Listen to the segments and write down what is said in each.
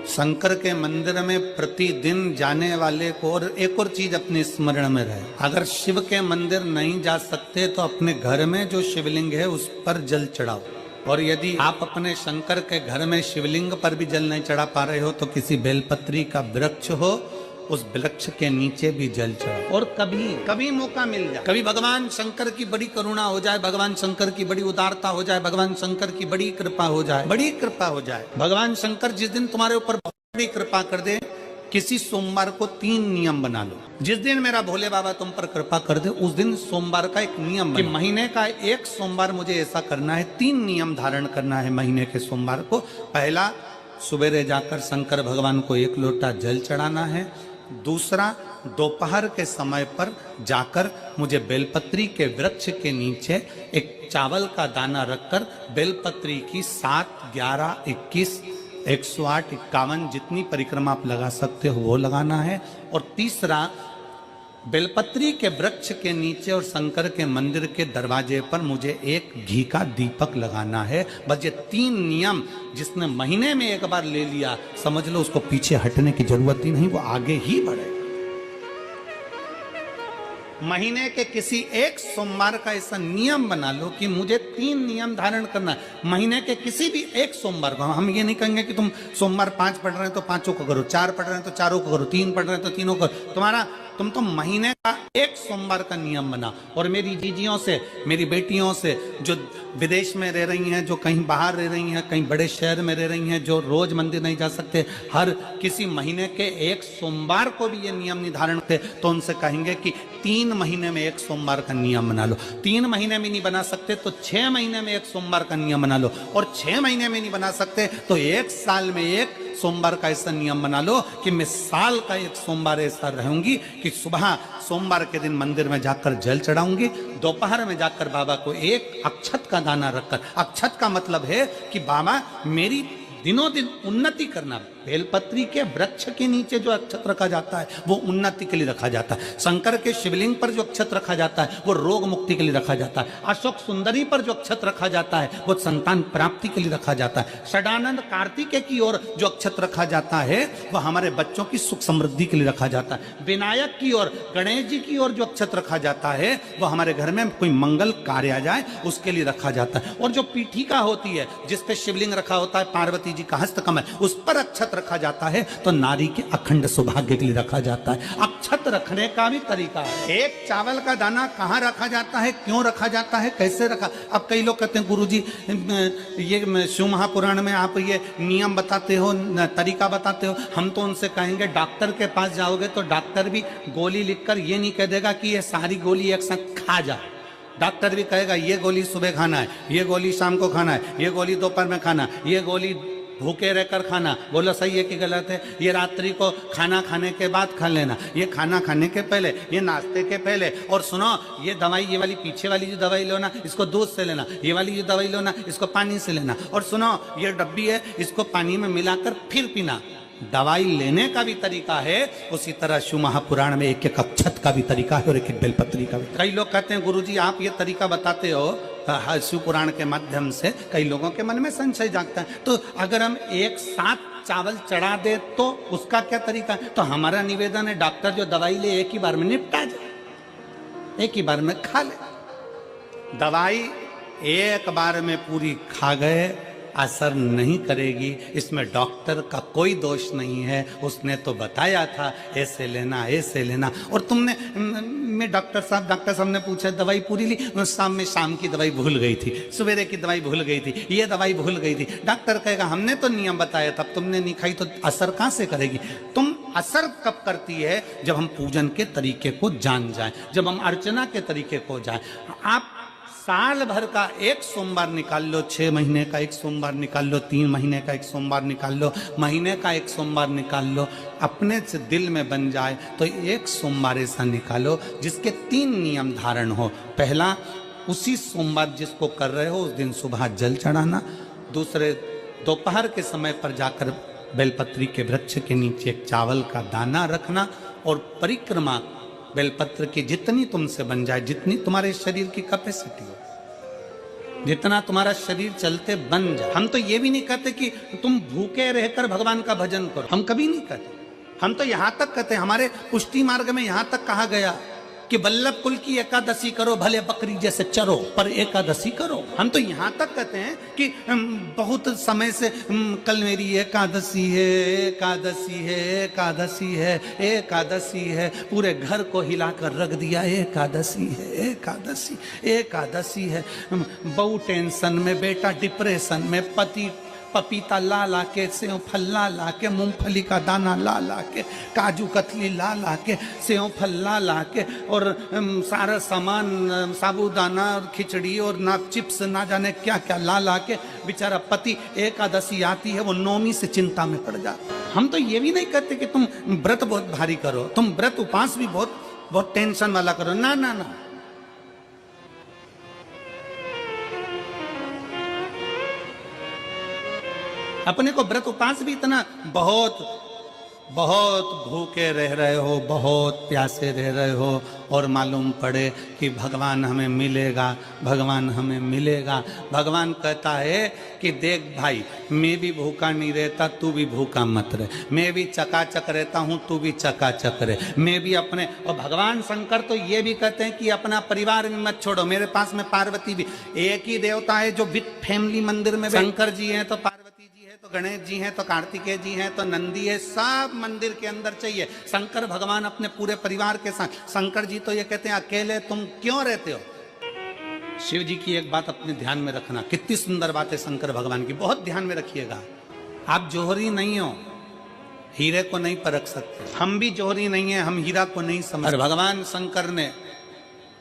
शंकर के मंदिर में प्रतिदिन जाने वाले को और एक और चीज अपने स्मरण में रहे, अगर शिव के मंदिर नहीं जा सकते तो अपने घर में जो शिवलिंग है उस पर जल चढ़ाओ। और यदि आप अपने शंकर के घर में शिवलिंग पर भी जल नहीं चढ़ा पा रहे हो तो किसी बेलपत्री का वृक्ष हो, उस वृक्ष के नीचे भी जल चढ़ाओ। और कभी कभी मौका मिल जाए, कभी भगवान शंकर की बड़ी करुणा हो जाए, भगवान शंकर की बड़ी उदारता हो जाए, भगवान शंकर की बड़ी कृपा हो जाए, बड़ी कृपा हो जाए, भगवान शंकर जिस दिन तुम्हारे ऊपर बड़ी कृपा कर दे, किसी सोमवार को 3 नियम बना लो। जिस दिन मेरा भोले बाबा तुम पर कृपा कर दे उस दिन सोमवार का एक नियम कि महीने का एक सोमवार मुझे ऐसा करना है, 3 नियम धारण करना है महीने के सोमवार को। पहला, सवेरे जाकर शंकर भगवान को 1 लोटा जल चढ़ाना है। दूसरा, दोपहर के समय पर जाकर मुझे बेलपत्री के वृक्ष के नीचे एक चावल का दाना रखकर बेलपत्री की 7, 11, 21, 108, 51 जितनी परिक्रमा आप लगा सकते हो वो लगाना है। और तीसरा, बेलपत्री के वृक्ष के नीचे और शंकर के मंदिर के दरवाजे पर मुझे एक घी का दीपक लगाना है। बस ये 3 नियम जिसने महीने में एक बार ले लिया, समझ लो उसको पीछे हटने की जरूरत ही नहीं, वो आगे ही बढ़े। महीने के किसी एक सोमवार का ऐसा नियम बना लो कि मुझे 3 नियम धारण करना है महीने के किसी भी एक सोमवार को। हम ये नहीं कहेंगे कि तुम सोमवार 5 पढ़ रहे हैं तो 5 को करो, 4 पढ़ रहे हैं तो 4 को करो, 3 पढ़ रहे हैं तो 3 को करो। तुम तो महीने का एक सोमवार का नियम बना। और मेरी जीजियों से, मेरी बेटियों से जो विदेश में रह रही हैं, जो कहीं बाहर रह रही हैं, कहीं बड़े शहर में रह रही हैं, जो रोज मंदिर नहीं जा सकते, हर किसी महीने के एक सोमवार को भी ये नियम निर्धारण थे तो उनसे कहेंगे कि 3 महीने में एक सोमवार का नियम बना लो। 3 महीने में नहीं बना सकते तो 6 महीने में एक सोमवार का नियम बना लो। और 6 महीने में नहीं बना सकते तो 1 साल में एक सोमवार का ऐसा नियम बना लो कि मैं साल का एक सोमवार ऐसा रहूंगी कि सुबह सोमवार के दिन मंदिर में जाकर जल चढ़ाऊंगी, दोपहर में जाकर बाबा को एक अक्षत का दाना रखकर, अक्षत का मतलब है कि बाबा मेरी दिनों दिन उन्नति करना। बेलपत्री के वृक्ष के नीचे जो अक्षत रखा जाता है वो उन्नति के लिए रखा जाता है। शंकर के शिवलिंग पर जो अक्षत रखा जाता है वो रोग मुक्ति के लिए रखा जाता है। अशोक सुंदरी पर जो अक्षत रखा जाता है वो संतान प्राप्ति के लिए रखा जाता है। षडानंद कार्तिकेय की ओर जो अक्षत रखा जाता है वह हमारे बच्चों की सुख समृद्धि के लिए रखा जाता है। विनायक की ओर, गणेश जी की ओर जो अक्षत रखा जाता है वह हमारे घर में कोई मंगल कार्य आ जाए उसके लिए रखा जाता है। और जो पीठिका होती है जिसपे शिवलिंग रखा होता है, पार्वती जी का हस्तकमल, उस पर अक्षत रखा जाता है तो नारी के अखंड सौभाग्य के लिए रखा जाता है। अक्षत रखने का भी तरीका है। एक चावल का दाना कहाँ रखा जाता है, क्यों रखा जाता है, कैसे रखा। अब कई लोग कहते हैं गुरुजी ये शिव महापुराण में आप ये नियम बताते हो, तरीका बताते हो। हम तो उनसे कहेंगे डॉक्टर के पास जाओगे तो डॉक्टर भी गोली लिखकर ये नहीं कह देगा कि ये सारी गोली एक साथ खा जा। डॉक्टर भी कहेगा ये गोली सुबह खाना है, ये गोली शाम को खाना है, ये गोली दोपहर में खाना, ये गोली भूखे रहकर खाना। बोलो सही है कि गलत है। ये रात्रि को खाना खाने के बाद खा लेना, ये खाना खाने के पहले, ये नाश्ते के पहले। और सुनो ये दवाई, ये वाली पीछे वाली जो दवाई लो ना इसको दूध से लेना, ये वाली जो दवाई लो ना इसको पानी से लेना। और सुनो ये डब्बी है इसको पानी में मिलाकर फिर पीना। दवाई लेने का भी तरीका है, उसी तरह शिव महापुराण में एक एक अक्षत का भी तरीका है और एक एक बेलपत्री का भी। कई लोग कहते हैं गुरुजी आप ये तरीका बताते हो शिव पुराण के माध्यम से, कई लोगों के मन में संशय जागता है तो अगर हम एक साथ चावल चढ़ा दे तो उसका क्या तरीका है। तो हमारा निवेदन है डॉक्टर जो दवाई ले एक ही बार में निपटा जाए, एक ही बार में खा ले। दवाई एक बार में पूरी खा गए असर नहीं करेगी, इसमें डॉक्टर का कोई दोष नहीं है। उसने तो बताया था ऐसे लेना ऐसे लेना। और तुमने मैं डॉक्टर साहब ने पूछा दवाई पूरी ली, शाम की दवाई भूल गई थी, सवेरे की दवाई भूल गई थी, ये दवाई भूल गई थी। डॉक्टर कहेगा हमने तो नियम बताया था, तुमने नहीं खाई तो असर कहाँ से करेगी। तुम असर कब करती है जब हम पूजन के तरीके को जान जाएं, जब हम अर्चना के तरीके को जाएं। आप साल भर का एक सोमवार निकाल लो, 6 महीने का एक सोमवार निकाल लो, 3 महीने का एक सोमवार निकाल लो, महीने का एक सोमवार निकाल लो। अपने से दिल में बन जाए तो एक सोमवार ऐसा निकालो जिसके 3 नियम धारण हो। पहला, उसी सोमवार जिसको कर रहे हो उस दिन सुबह जल चढ़ाना। दूसरे, दोपहर के समय पर जाकर बेलपत्री के वृक्ष के नीचे एक चावल का दाना रखना। और परिक्रमा बेलपत्र की जितनी तुमसे बन जाए, जितनी तुम्हारे शरीर की कैपेसिटी हो। जितना तुम्हारा शरीर चलते बन जाए। हम तो ये भी नहीं कहते कि तुम भूखे रहकर भगवान का भजन करो, हम कभी नहीं कहते। हम तो यहां तक कहते हैं, हमारे पुष्टि मार्ग में यहां तक कहा गया कि वल्लभ कुल की एकादशी करो, भले बकरी जैसे चरो पर एकादशी करो। हम तो यहाँ तक कहते हैं कि बहुत समय से कल मेरी एकादशी है, एकादशी है, एकादशी है, एकादशी है, पूरे घर को हिलाकर रख दिया, एकादशी है, एकादशी, एकादशी है। बहू टेंशन में, बेटा डिप्रेशन में, पति पपीता ला ला के, सेव फल ला ला के, मूंगफली का दाना ला ला के, काजू कतली ला ला के, सेव फल ला ला के, और सारा सामान साबूदाना और खिचड़ी और ना चिप्स ना जाने क्या क्या ला ला के, बेचारा पति एकादशी आती है वो नौमी से चिंता में पड़ जाता। हम तो ये भी नहीं कहते कि तुम व्रत बहुत भारी करो, तुम व्रत उपास भी बहुत बहुत टेंशन वाला करो, ना ना ना। अपने को व्रत उपास भी इतना बहुत बहुत भूखे रह रहे हो, बहुत प्यासे रह रहे हो, और मालूम पड़े कि भगवान हमें मिलेगा, भगवान हमें मिलेगा। भगवान कहता है कि देख भाई, मैं भी भूखा नहीं रहता, तू भी भूखा मत रहे, मैं भी चकाचक रहता हूँ, तू भी चकाचक रहे, मैं भी अपने। और भगवान शंकर तो ये भी कहते हैं कि अपना परिवार भी मत छोड़ो। मेरे पास में पार्वती भी, एक ही देवता है जो विद फैमिली मंदिर में, शंकर जी हैं तो पार्वती जी है, तो गणेश जी हैं, तो कार्तिकेय जी हैं, तो नंदी है, सब मंदिर के अंदर चाहिए। शंकर भगवान अपने पूरे परिवार के साथ। शंकर जी तो ये कहते हैं अकेले तुम क्यों रहते हो। शिव जी की एक बात अपने ध्यान में रखना, कितनी सुंदर बात है शंकर भगवान की, बहुत ध्यान में रखिएगा। आप जोहरी नहीं हो, हीरे को नहीं परख सकते। हम भी जोहरी नहीं है, हम हीरा को नहीं समझ। और भगवान शंकर ने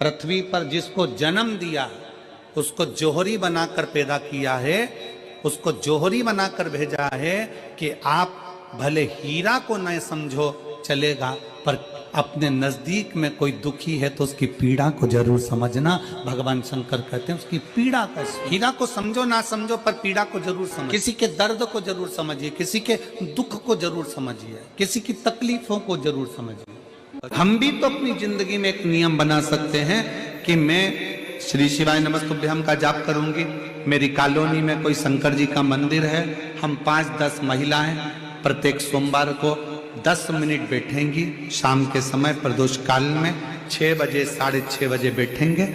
पृथ्वी पर जिसको जन्म दिया उसको जोहरी बनाकर पैदा किया है, उसको जोहरी बनाकर भेजा है कि आप भले हीरा को न समझो चलेगा, पर अपने नजदीक में कोई दुखी है तो उसकी पीड़ा को जरूर समझना। भगवान शंकर कहते हैं उसकी पीड़ा का, हीरा को समझो ना समझो पर पीड़ा को जरूर समझो, किसी के दर्द को जरूर समझिए, किसी के दुख को जरूर समझिए, किसी की तकलीफों को जरूर समझिए। हम भी तो अपनी जिंदगी में एक नियम बना सकते हैं कि मैं श्री शिवाय नमस्तुभ्यम का जाप करूंगी। मेरी कॉलोनी में कोई शंकर जी का मंदिर है, हम 5-10 महिलाएं प्रत्येक सोमवार को 10 मिनट बैठेंगी। शाम के समय प्रदोष काल में 6 बजे 6:30 बजे बैठेंगे,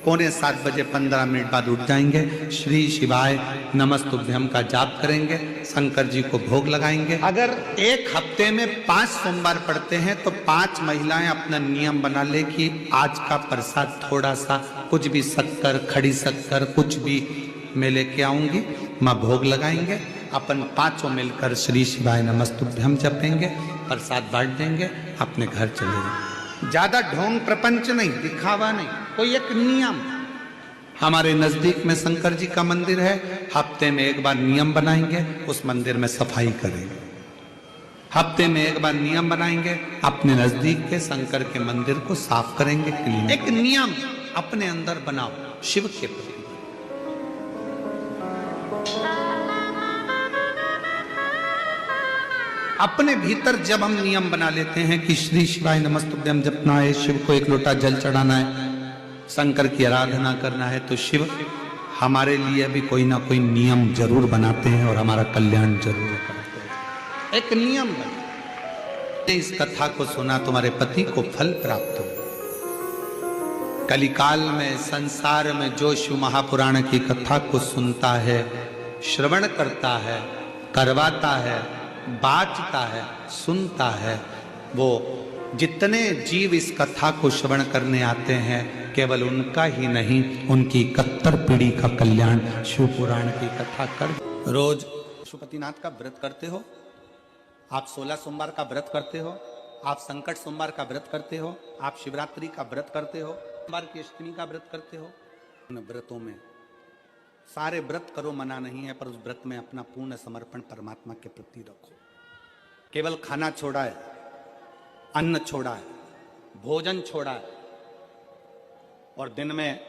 6:45 बजे 15 मिनट बाद उठ जाएंगे, श्री शिवाय नमस्तुभ्यम का जाप करेंगे, शंकर जी को भोग लगाएंगे। अगर एक हफ्ते में 5 सोमवार पड़ते हैं तो 5 महिलाएं अपना नियम बना ले कि आज का प्रसाद थोड़ा सा, कुछ भी शक्कर, खड़ी शक्कर, कुछ भी मैं लेके आऊंगी, माँ भोग लगाएंगे, अपन 5 मिलकर श्री शिवाय नमस्तुभ्यम जपेंगे, प्रसाद बांट देंगे, अपने घर चले जाएंगे। ज्यादा ढोंग प्रपंच नहीं, दिखावा नहीं, कोई एक नियम। हमारे नजदीक में शंकर जी का मंदिर है, हफ्ते में एक बार नियम बनाएंगे, उस मंदिर में सफाई करेंगे। हफ्ते में एक बार नियम बनाएंगे, अपने नजदीक के शंकर के मंदिर को साफ करेंगे, क्लीन। एक नियम अपने अंदर बनाओ शिव के प्रति। अपने भीतर जब हम नियम बना लेते हैं कि श्री शिवाय नमस्तुभ्यम जपना है, शिव को एक लोटा जल चढ़ाना है, शंकर की आराधना करना है, तो शिव हमारे लिए भी कोई ना कोई नियम जरूर बनाते हैं और हमारा कल्याण जरूर करते हैं। एक नियम बना, इस कथा को सुना, तुम्हारे पति को फल प्राप्त हो। कलिकाल में संसार में जो शिव महापुराण की कथा को सुनता है, श्रवण करता है, करवाता है, बाँचता है, सुनता है, वो जितने जीव इस कथा को श्रवण करने आते हैं, केवल उनका ही नहीं, उनकी 71 पीढ़ी का कल्याण शिव पुराण की कथा कर। रोज पशुपतिनाथ का व्रत करते हो आप, 16 सोमवार का व्रत करते हो आप, संकट सोमवार का व्रत करते हो आप, शिवरात्रि का व्रत करते हो, सोमवार की अष्टमी का व्रत करते हो। उन व्रतों में सारे व्रत करो, मना नहीं है, पर उस व्रत में अपना पूर्ण समर्पण परमात्मा के प्रति रखो। केवल खाना छोड़ा है, अन्न छोड़ा है, भोजन छोड़ा है, और दिन में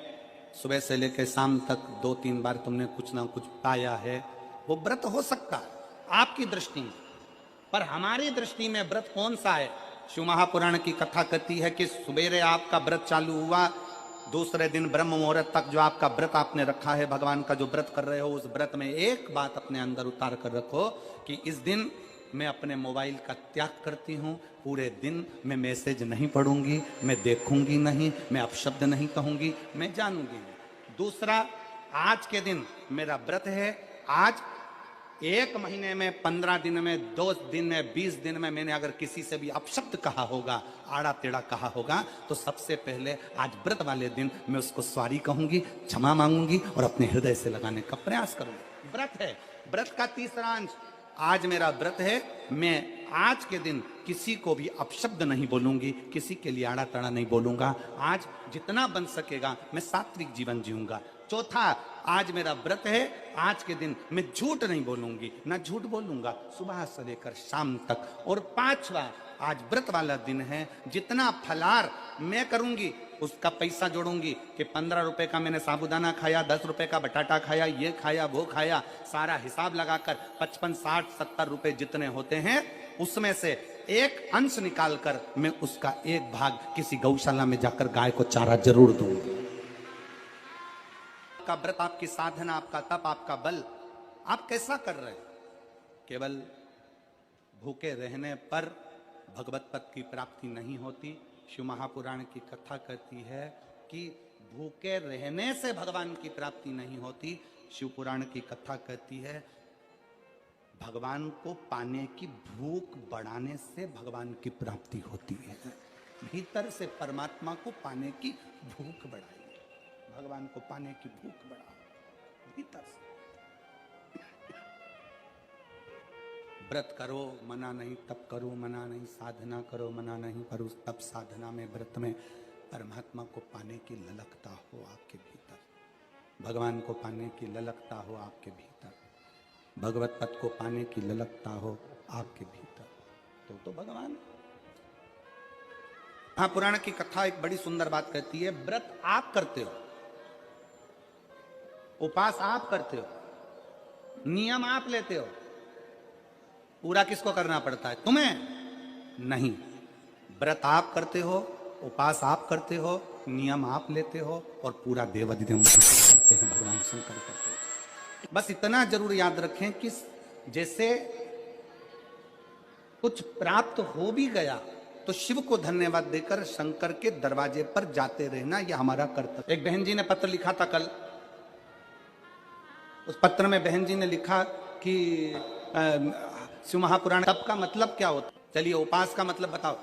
सुबह से लेकर शाम तक 2-3 बार तुमने कुछ ना कुछ पाया है, वो व्रत हो सकता है आपकी दृष्टि में, पर हमारी दृष्टि में व्रत कौन सा है। शिव महापुराण की कथा कहती है कि सुबेरे आपका व्रत चालू हुआ, दूसरे दिन ब्रह्म मुहूर्त तक जो आपका व्रत आपने रखा है, भगवान का जो व्रत कर रहे हो, उस व्रत में एक बात अपने अंदर उतार कर रखो कि इस दिन मैं अपने मोबाइल का त्याग करती हूँ। पूरे दिन मैं मैसेज नहीं पढ़ूंगी, मैं देखूंगी नहीं, मैं अपशब्द नहीं कहूंगी, मैं जानूंगी। दूसरा, आज के दिन मेरा व्रत है। आज 1 महीने में, 15 दिन में, 2 दिन में, 20 दिन में मैंने अगर किसी से भी अपशब्द कहा होगा, आड़ा टेढ़ा कहा होगा, तो सबसे पहले आज व्रत वाले दिन मैं उसको सॉरी कहूंगी, क्षमा मांगूंगी और अपने हृदय से लगाने का प्रयास करूंगी। व्रत है। व्रत का तीसरा अंश, आज मेरा व्रत है, मैं आज के दिन किसी को भी अपशब्द नहीं बोलूंगी, किसी के लिए आड़ा टेढ़ा नहीं बोलूंगा। आज जितना बन सकेगा मैं सात्विक जीवन जीऊंगा। चौथा, आज मेरा व्रत है, आज के दिन मैं झूठ नहीं बोलूंगी, ना झूठ बोलूंगा सुबह से लेकर शाम तक। और 5वां, आज व्रत वाला दिन है, जितना फलार मैं करूंगी उसका पैसा जोड़ूंगी कि 15 रुपए का मैंने साबुदाना खाया, 10 रुपए का बटाटा खाया, ये खाया, वो खाया, सारा हिसाब लगाकर 55, 60, 70 रुपए जितने होते हैं उसमें से एक अंश निकालकर मैं उसका एक भाग किसी गौशाला में जाकर गाय को चारा जरूर दूंगी। आपका व्रत, आपकी साधना, आपका तप, आपका बल, आप कैसा कर रहे हैं? केवल भूखे रहने पर भगवत पद की प्राप्ति नहीं होती। शिव महापुराण की कथा कहती है कि भूखे रहने से भगवान की प्राप्ति नहीं होती। शिव पुराण की कथा कहती है भगवान को पाने की भूख बढ़ाने से भगवान की प्राप्ति होती है। भीतर से परमात्मा को पाने की भूख बढ़ाइए, भगवान को पाने की भूख बढ़ाओ भीतर से। व्रत करो, मना नहीं, तप करो, मना नहीं, साधना करो, मना नहीं, पर उस तप साधना में, व्रत में परमात्मा को पाने की ललकता हो आपके भीतर, भगवान को पाने की ललकता हो आपके भीतर, भगवत पद को पाने की ललकता हो आपके भीतर, तो भगवान। हाँ, पुराण की कथा एक बड़ी सुंदर बात कहती है, व्रत आप करते हो, उपास आप करते हो, नियम आप लेते हो, पूरा किसको करना पड़ता है? तुम्हें नहीं। व्रत आप करते हो, उपास आप करते हो, नियम आप लेते हो और पूरा देवाधिदेव करते हैं, भगवान शंकर करते हैं। बस इतना जरूर याद रखें कि जैसे कुछ प्राप्त हो भी गया तो शिव को धन्यवाद देकर शंकर के दरवाजे पर जाते रहना, यह हमारा कर्तव्य। एक बहन जी ने पत्र लिखा था कल, उस पत्र में बहन जी ने लिखा कि शिव महापुराण तप का मतलब क्या होता? चलिए, उपास का मतलब बताओ।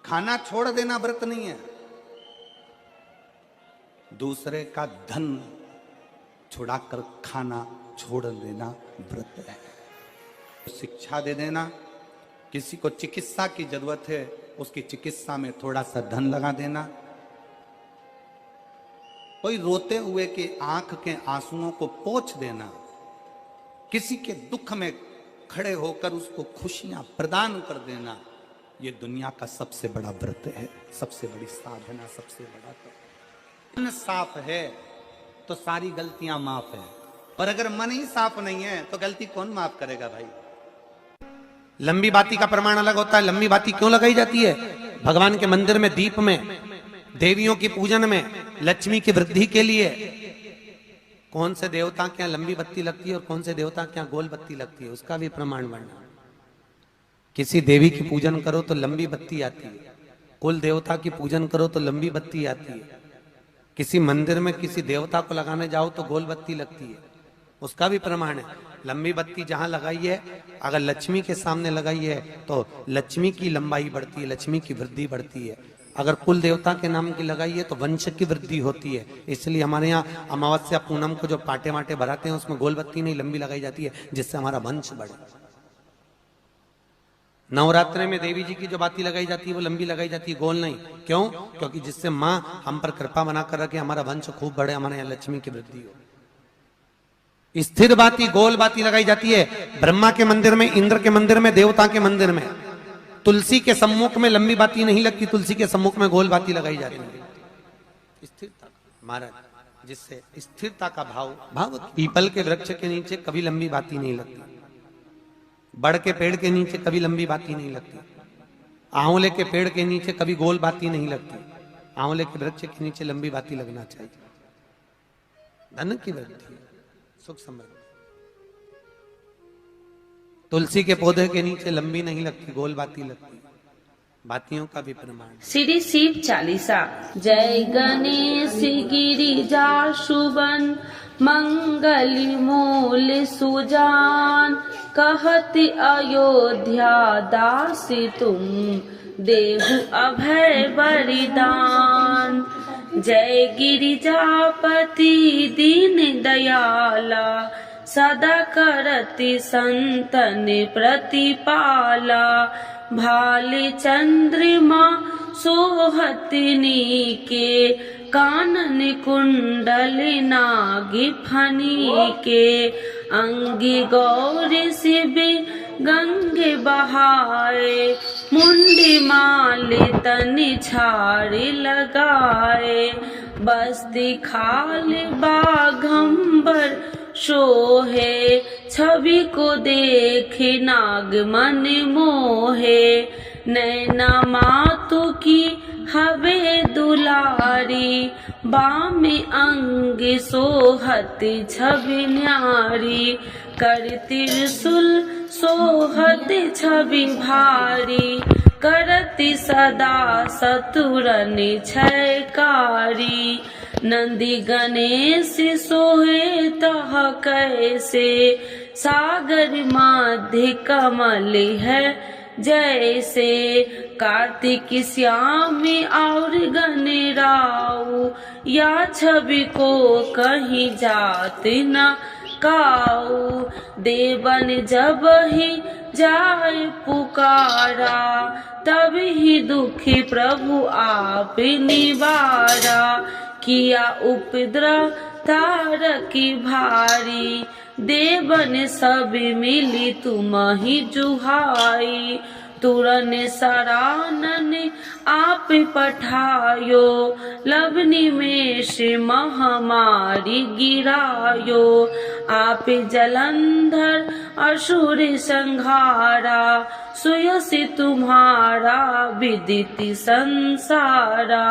खाना छोड़ देना व्रत नहीं है, दूसरे का धन छुड़ाकर खाना छोड़ देना व्रत है। शिक्षा दे देना, किसी को चिकित्सा की जरूरत है, उसकी चिकित्सा में थोड़ा सा धन लगा देना, कोई रोते हुए के आंख के आंसुओं को पोंछ देना, किसी के दुख में खड़े होकर उसको खुशियां प्रदान कर देना, ये दुनिया का सबसे बड़ा व्रत है, सबसे बड़ी साधना, सबसे बड़ा तप। मन साफ है तो सारी गलतियां माफ है, और अगर मन ही साफ नहीं है तो गलती कौन माफ करेगा भाई? लंबी बाती का प्रमाण अलग होता है। लंबी बाती क्यों लगाई जाती है? भगवान के मंदिर में दीप में, देवियों की पूजन में, लक्ष्मी की वृद्धि के लिए। कौन से देवता के यहाँ लंबी बत्ती लगती है और कौन से देवता के यहाँ गोल बत्ती लगती है, उसका भी प्रमाण बनना। किसी देवी की पूजन करो तो लंबी बत्ती आती है, कुल देवता की पूजन करो तो लंबी बत्ती आती है, किसी मंदिर में किसी देवता को लगाने जाओ तो गोल बत्ती लगती है, उसका भी प्रमाण है। लंबी बत्ती जहां लगाई है, अगर लक्ष्मी के सामने लगाई है तो लक्ष्मी की लंबाई बढ़ती है, लक्ष्मी की वृद्धि बढ़ती है। अगर कुल देवता के नाम की लगाई है तो वंश की वृद्धि होती है। इसलिए हमारे यहाँ अमावस्या पूनम को जो पाटे माटे भराते हैं उसमें गोल बत्ती नहीं लंबी लगाई जाती है, जिससे हमारा वंश बढ़े। नवरात्रि में देवी जी की जो बाती लगाई जाती है वो लंबी लगाई जाती है, गोल नहीं। क्यों? क्योंकि जिससे माँ हम पर कृपा बनाकर रखे, हमारा वंश खूब बढ़े, हमारे यहाँ लक्ष्मी की वृद्धि हो। स्थिर बाती, गोल बाती लगाई जाती है ब्रह्मा के मंदिर में, इंद्र के मंदिर में, देवता के मंदिर में। तुलसी के सम्मुख में लंबी बाती नहीं लगती, तुलसी के सम्मुख में गोल बाती लगाई जाती है। स्थिरता महाराज, जिससे स्थिरता का भाव। पीपल के वृक्ष के नीचे कभी लंबी बाती नहीं लगती, बड़ के पेड़ के नीचे कभी लंबी बाती नहीं लगती, आंवले के पेड़ के नीचे कभी गोल बाती नहीं लगती, आंवले के वृक्ष के नीचे लंबी बाती लगना चाहिए, धन की वृद्धि, सुख समृद्धि। तुलसी के पौधे के नीचे लंबी नहीं लगती, गोल बाती लगती, बातियों का भी प्रमाण। श्री शिव चालीसा। जय गणेश गिरिजा शुभन मंगली मूल सुजान, कहति अयोध्या दासी तुम देहु अभय बलिदान। जय गिरिजापति दीन दयाला, सदा करति संतन प्रतिपाला। भाले चंद्रमा सोहतनी के, कानन कुंडल नागी फनी के। अंगी गौरी शिव गंगे बहाए, मुंडी माले तनि छाड़ी लगाए। बस्ती खाल बाघंबर शोहे, छवि को देखे नाग मन मोहे। नैना मातु की हवे दुलारी, बामे अंग सोहत छवि न्यारी। कर त्रिशूल सोहत छवि भारी, करति सदा सतुरन छयकारी। नंदी गणेश सोहे तह कैसे, सागर मध्य कमल है जैसे। कार्तिक श्याम और गणराऊ, या छवि को कहीं जात न काऊ। देवन जब ही जाए पुकारा, तब ही दुखी प्रभु आप निवारा। किया उपद्रव तारकी भारी, देवन सब मिली तुम ही जुहाई। तुरन सरानन आप पठायो, लवनी में से महामारी गिरायो। आप जलंधर असुर संहारा, सुयसि तुम्हारा विदित संसारा।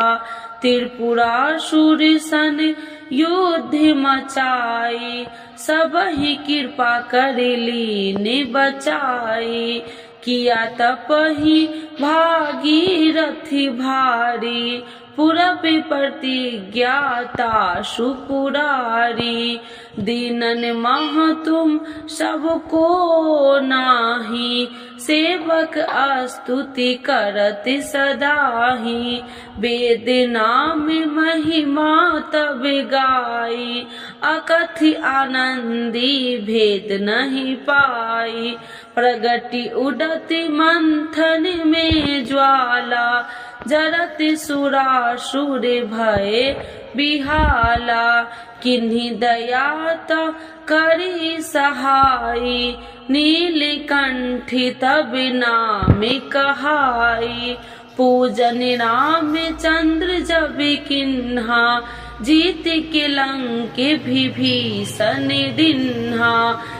त्रिपुरासुर सन युद्ध मचाई, सब ही कृपा कर लीन बचाई। किया तपहि भागीरथी भारी, पूरब प्रतिज्ञाता सुपुरारी। दीनन मह तुम सबको नाही, सेवक स्तुति करत सदाही। वेद नाम महिमा तब गाई, अकथि आनंदी भेद नहीं पाई। प्रगति उडति मंथन में ज्वाला, जरत सुरासुर भय बिहाला। किन्हीं दयात करी सहाई, नीलकंठी तब नाम कहाई। पूजन राम चंद्र जब किन्हा, जीत के लंक विभीषण दिन्हा।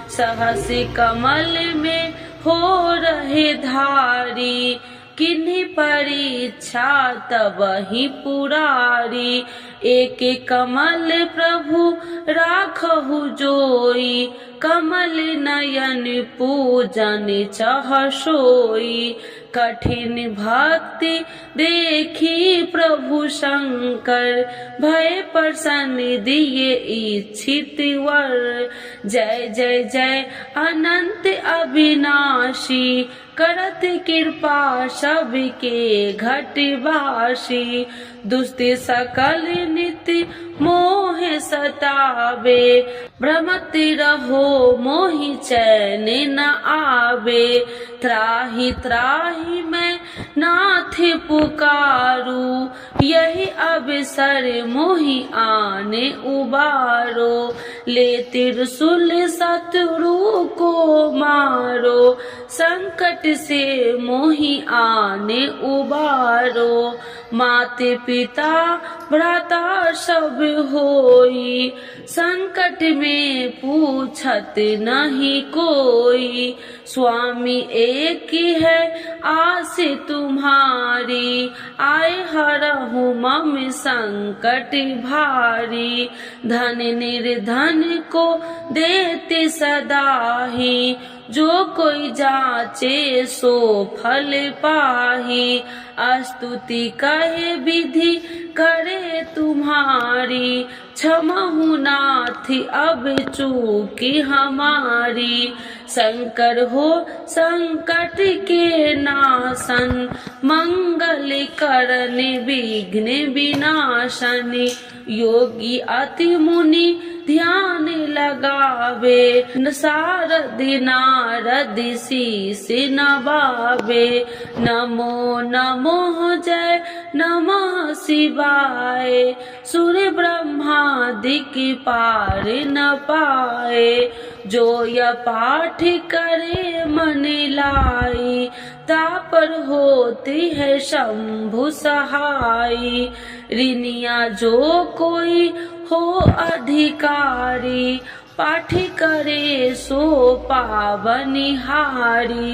सहस कमल में हो रहे धारी, किन्हीं परीक्षा तब ही पुरारी। एक कमल प्रभु राखहु जोई, कमल नयन पूजन चाह सोई। कठिन भक्ति देखी प्रभु शंकर, भय प्रसन्न दिए इच्छित वर। जय जय जय अनंत अविनाशी, करत कृपा सबके घटवासी। दुष्ट सकल नित्य मोह सतावे, भ्रमत रहो मोहि चैन न आवे। त्राहि त्राहि मैं नाथ पुकारू, यही अवसर मोहि आने उबारो। ले त्रिशूल शत्रु को मारो, संकट से मोहि आने उबारो। माते पिता भ्राता सब होई, संकट में पूछत नहीं कोई। स्वामी एक है आस तुम्हारी, आए हरहु हरहु मम संकट भारी। धन निर्धन को देते सदाही, जो कोई जाचे सो फल पाही। स्तुति कहे विधि करे तुम्हारी, क्षमहु नाथ अब चूकी हमारी। शंकर हो संकट के नाशन, मंगल करन विघ्न विनाशन। योगी अति मुनि ध्यान लगावे, सारद नारद शीस नवावे। नमो नमो जय नमः शिवाय, सुर ब्रह्मादिक पार न पाए। जो यह पाठ करे मन लाई, तापर होती है शंभु सहाई। ऋनिया जो कोई हो अधिकारी, पाठ करे सो पावनिहारी।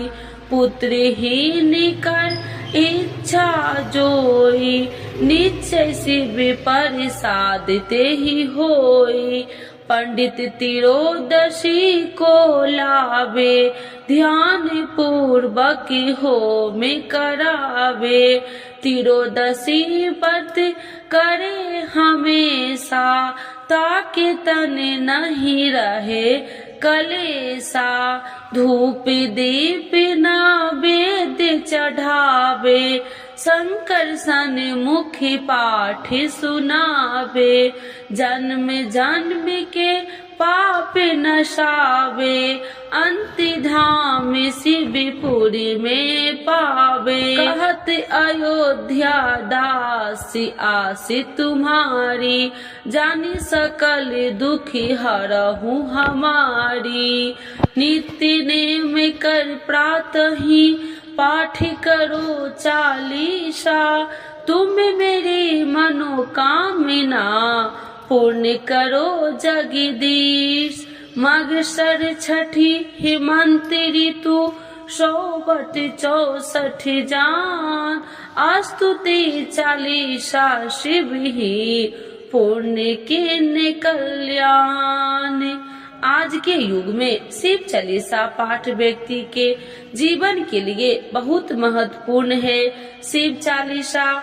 पुत्रहीन कर इच्छा जोई, निश्चय शिव प्रसाद ते ही होई। पंडित तिरोदशी को लावे, ध्यान पूर्वक होम करावे। तिरोदशी व्रत करे हमेशा, ताकि तन नहीं रहे कलेसा। धूप दीप नैवेद्य चढ़ावे, शंकर सन्मुखी पाठ सुनावे। जन्म जन्म के पाप नशावे, अंति धाम शिवपुरी में पावे। कहत अयोध्या दासी आसी तुम्हारी, जानी सकल दुखी हरहु हमारी। नित्य नेम कर प्रातः ही पाठ करो चालीसा, तुम मेरी मनोकामना पूर्ण करो जगदीश। मगसर छठी हेमंत ऋतु, 164 जान। स्तुति चालीसा शिव ही पुण्य के कल्याण। आज के युग में शिव चालीसा पाठ व्यक्ति के जीवन के लिए बहुत महत्वपूर्ण है। शिव चालीसा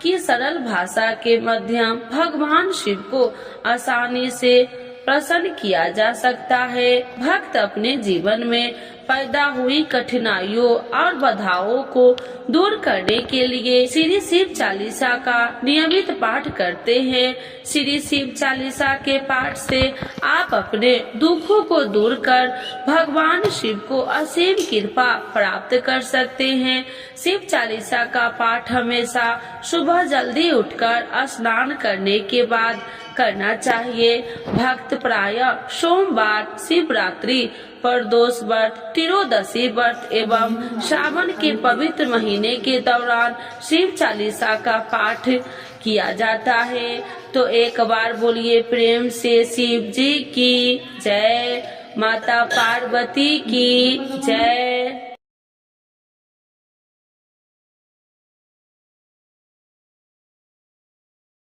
की सरल भाषा के माध्यम भगवान शिव को आसानी से प्रसन्न किया जा सकता है। भक्त अपने जीवन में पैदा हुई कठिनाइयों और बाधाओं को दूर करने के लिए श्री शिव चालीसा का नियमित पाठ करते हैं। श्री शिव चालीसा के पाठ से आप अपने दुखों को दूर कर भगवान शिव को असीम कृपा प्राप्त कर सकते हैं। शिव चालीसा का पाठ हमेशा सुबह जल्दी उठकर स्नान करने के बाद करना चाहिए। भक्त प्रायः सोमवार, शिवरात्रि, प्रदोष व्रत, त्रियोदशी व्रत एवं श्रावण के पवित्र महीने के दौरान शिव चालीसा का पाठ किया जाता है। तो एक बार बोलिए प्रेम से शिव जी की जय, माता पार्वती की जय।